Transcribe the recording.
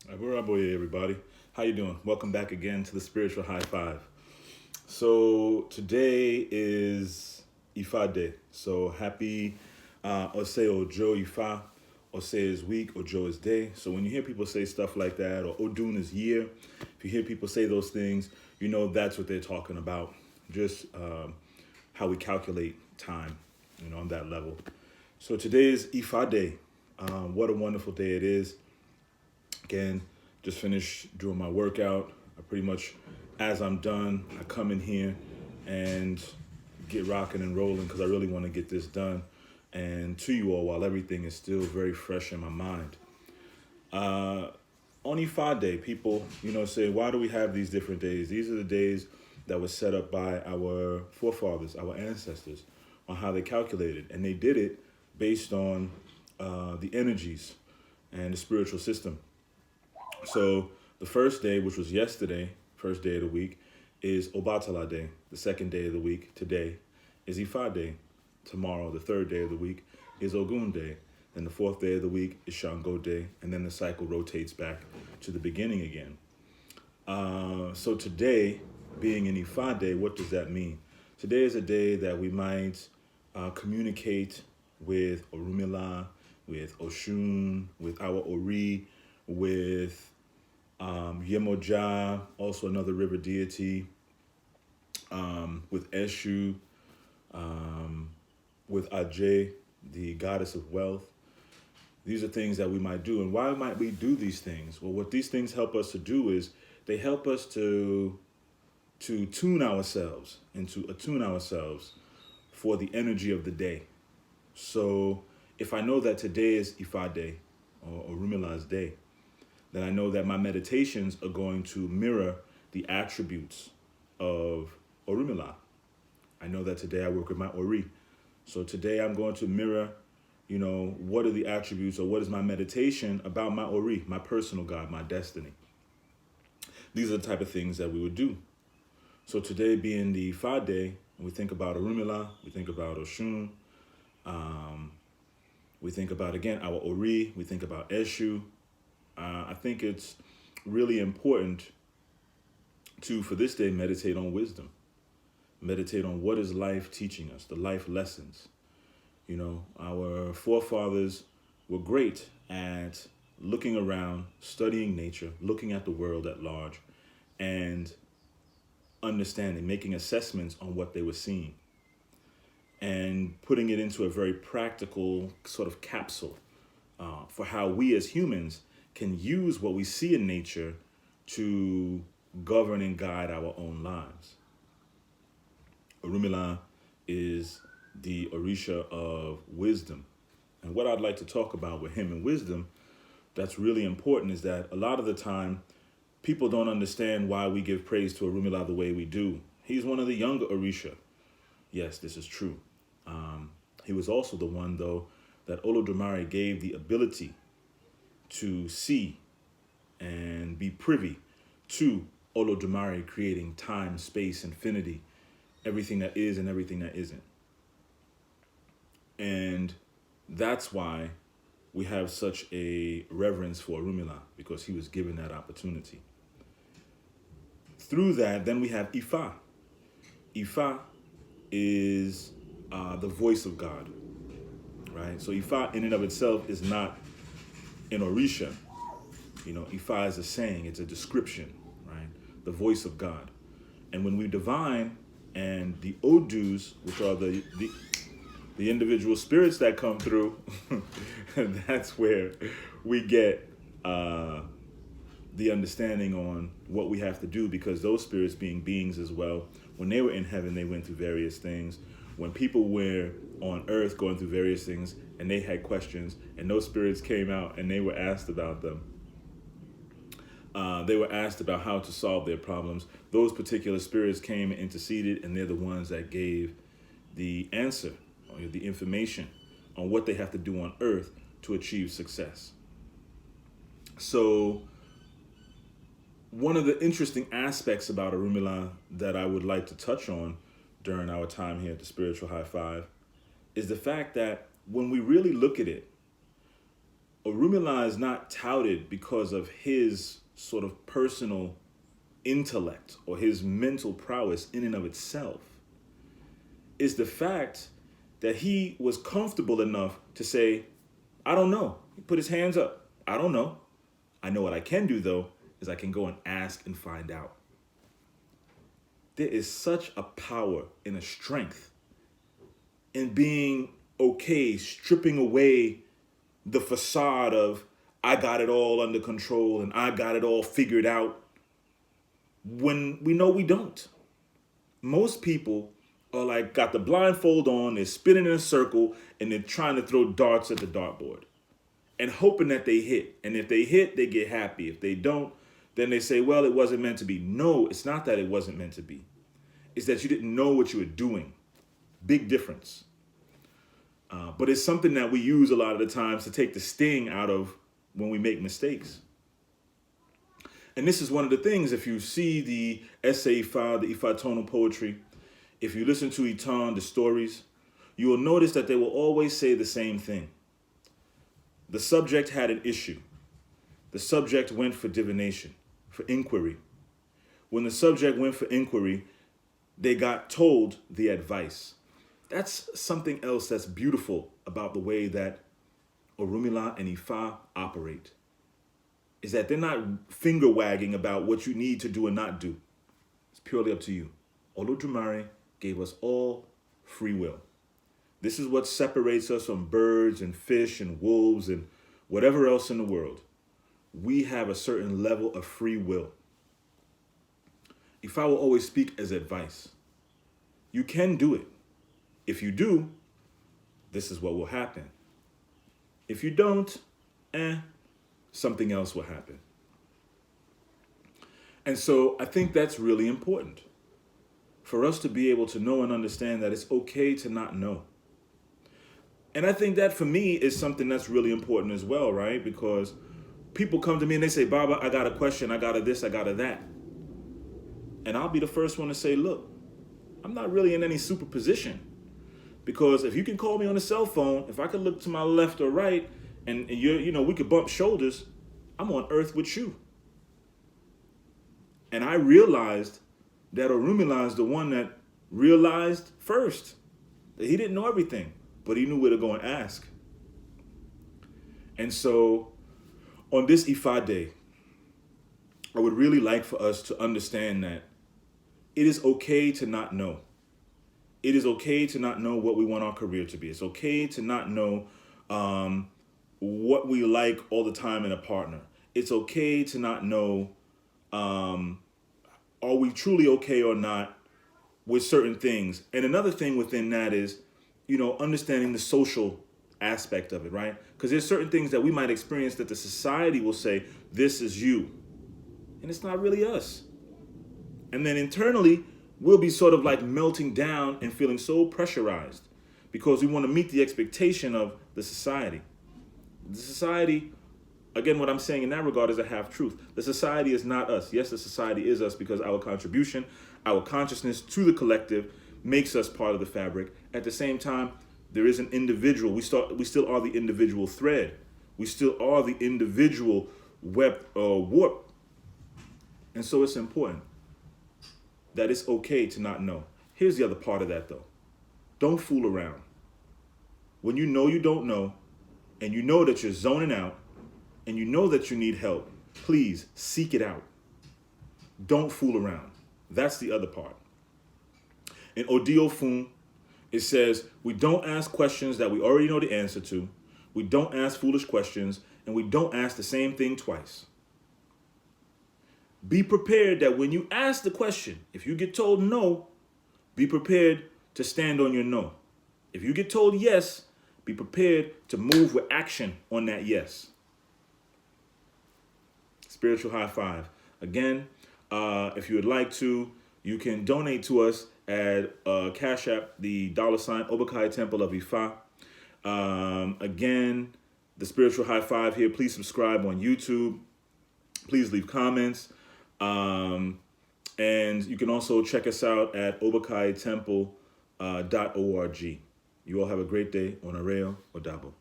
Aboy, everybody. How you doing? Welcome back again to the Spiritual High Five. So today is Ifa Day. So happy Ose Ojo Ifa. Ose is week, Ojo is day. So when you hear people say stuff like that, or Odun is year, if you hear people say those things, you know that's what they're talking about. Just how we calculate time, on that level. So today is Ifa Day. What a wonderful day it is. Again, just finished doing my workout. I pretty much, as I'm done, I come in here and get rocking and rolling because I really want to get this done. And to you all, while everything is still very fresh in my mind. On Ifa Day, people, say, why do we have these different days? These are the days that were set up by our forefathers, our ancestors, on how they calculated. And they did it based on the energies and the spiritual system. So the first day, which was yesterday, first day of the week, is Obatala Day. The second day of the week, today, is Ifa Day. Tomorrow, the third day of the week, is Ogun Day. Then the fourth day of the week is Shango Day. And then the cycle rotates back to the beginning again. So today, being an Ifa Day, what does that mean? Today is a day that we might communicate with Orunmila, with Oshun, with our Ori, with Yemoja, also another river deity, with Eshu, with Ajay, the goddess of wealth. These are things that we might do. And why might we do these things? Well, what these things help us to do is they help us to tune ourselves and to attune ourselves for the energy of the day. So if I know that today is Ifa Day or Orumila's day, then I know that my meditations are going to mirror the attributes of Orunmila. I know that today I work with my Ori. So today I'm going to mirror, what are the attributes or what is my meditation about my Ori, my personal God, my destiny. These are the type of things that we would do. So today being the Ifa Day, we think about Orunmila, we think about Oshun, we think about, again, our Ori, we think about Eshu. I think it's really important to, for this day, meditate on wisdom. Meditate on what is life teaching us, the life lessons. Our forefathers were great at looking around, studying nature, looking at the world at large, and understanding, making assessments on what they were seeing, and putting it into a very practical sort of capsule for how we as humans can use what we see in nature to govern and guide our own lives. Orunmila is the Orisa of wisdom. And what I'd like to talk about with him and wisdom that's really important is that a lot of the time, people don't understand why we give praise to Orunmila the way we do. He's one of the younger Orisa. Yes, this is true. He was also the one, though, that Olodumare gave the ability to see and be privy to Olodumare creating time, space, infinity, everything that is and everything that isn't. And that's why we have such a reverence for Orunmila, because he was given that opportunity. Through that, then we have Ifa. Ifa is the voice of God, right? So Ifa in and of itself is not an Orisha. Ifa is a saying, it's a description, right? The voice of God. And when we divine and the Odus, which are the individual spirits that come through, that's where we get the understanding on what we have to do, because those spirits being beings as well, when they were in heaven, they went through various things. When people were on earth going through various things and they had questions and those spirits came out and they were asked about them, they were asked about how to solve their problems. Those particular spirits came and interceded, and they're the ones that gave the answer or the information on what they have to do on earth to achieve success. So one of the interesting aspects about Orunmila that I would like to touch on during our time here at the Spiritual High Five is the fact that when we really look at it, Orunmila is not touted because of his sort of personal intellect or his mental prowess in and of itself. It's the fact that he was comfortable enough to say, I don't know. He put his hands up. I don't know. I know what I can do, though, is I can go and ask and find out. There is such a power and a strength in being okay, stripping away the facade of, I got it all under control and I got it all figured out, when we know we don't. Most people are like, got the blindfold on, they're spinning in a circle, and they're trying to throw darts at the dartboard and hoping that they hit. And if they hit, they get happy. If they don't, then they say, well, it wasn't meant to be. No, it's not that it wasn't meant to be. It's that you didn't know what you were doing. Big difference. But it's something that we use a lot of the times to take the sting out of when we make mistakes. And this is one of the things, if you see the essay Ifa, the Ifa tonal poetry, if you listen to Itan, the stories, you will notice that they will always say the same thing. The subject had an issue. The subject went for divination, for inquiry. When the subject went for inquiry, they got told the advice. That's something else that's beautiful about the way that Orunmila and Ifa operate, is that they're not finger wagging about what you need to do and not do. It's purely up to you. Olodumare gave us all free will. This is what separates us from birds and fish and wolves and whatever else in the world. We have a certain level of free will. Ifa will always speak as advice. You can do it. If you do, this is what will happen. If you don't, something else will happen. And so I think that's really important for us to be able to know and understand that it's okay to not know. And I think that for me is something that's really important as well, right? Because people come to me and they say, Baba, I got a question, I got a this, I got a that. And I'll be the first one to say, look, I'm not really in any superposition. Because if you can call me on a cell phone, if I could look to my left or right, and we could bump shoulders, I'm on earth with you. And I realized that Orunmila is the one that realized first that he didn't know everything, but he knew where to go and ask. And so on this Ifa day, I would really like for us to understand that it is okay to not know. It is okay to not know what we want our career to be. It's okay to not know what we like all the time in a partner. It's okay to not know, are we truly okay or not with certain things. And another thing within that is, understanding the social aspect of it, right? Because there's certain things that we might experience that the society will say, this is you. And it's not really us. And then internally, we'll be sort of like melting down and feeling so pressurized because we want to meet the expectation of the society. The society, again, what I'm saying in that regard is a half-truth. The society is not us. Yes, the society is us because our contribution, our consciousness to the collective makes us part of the fabric. At the same time, there is an individual. We still are the individual thread. We still are the individual warp. And so it's important that it's okay to not know. Here's the other part of that, though. Don't fool around. When you know you don't know, and you know that you're zoning out, and you know that you need help, please seek it out. Don't fool around. That's the other part. In Odio Fun, it says, we don't ask questions that we already know the answer to, we don't ask foolish questions, and we don't ask the same thing twice. Be prepared that when you ask the question, if you get told no, be prepared to stand on your no. If you get told yes, be prepared to move with action on that yes. Spiritual high five. Again, if you would like to, you can donate to us at Cash App, the $ obakayetempleofifa. Again, the spiritual high five here. Please subscribe on YouTube. Please leave comments. And you can also check us out at obakayetempleofifa.org. You all have a great day. On Areo or Dabo.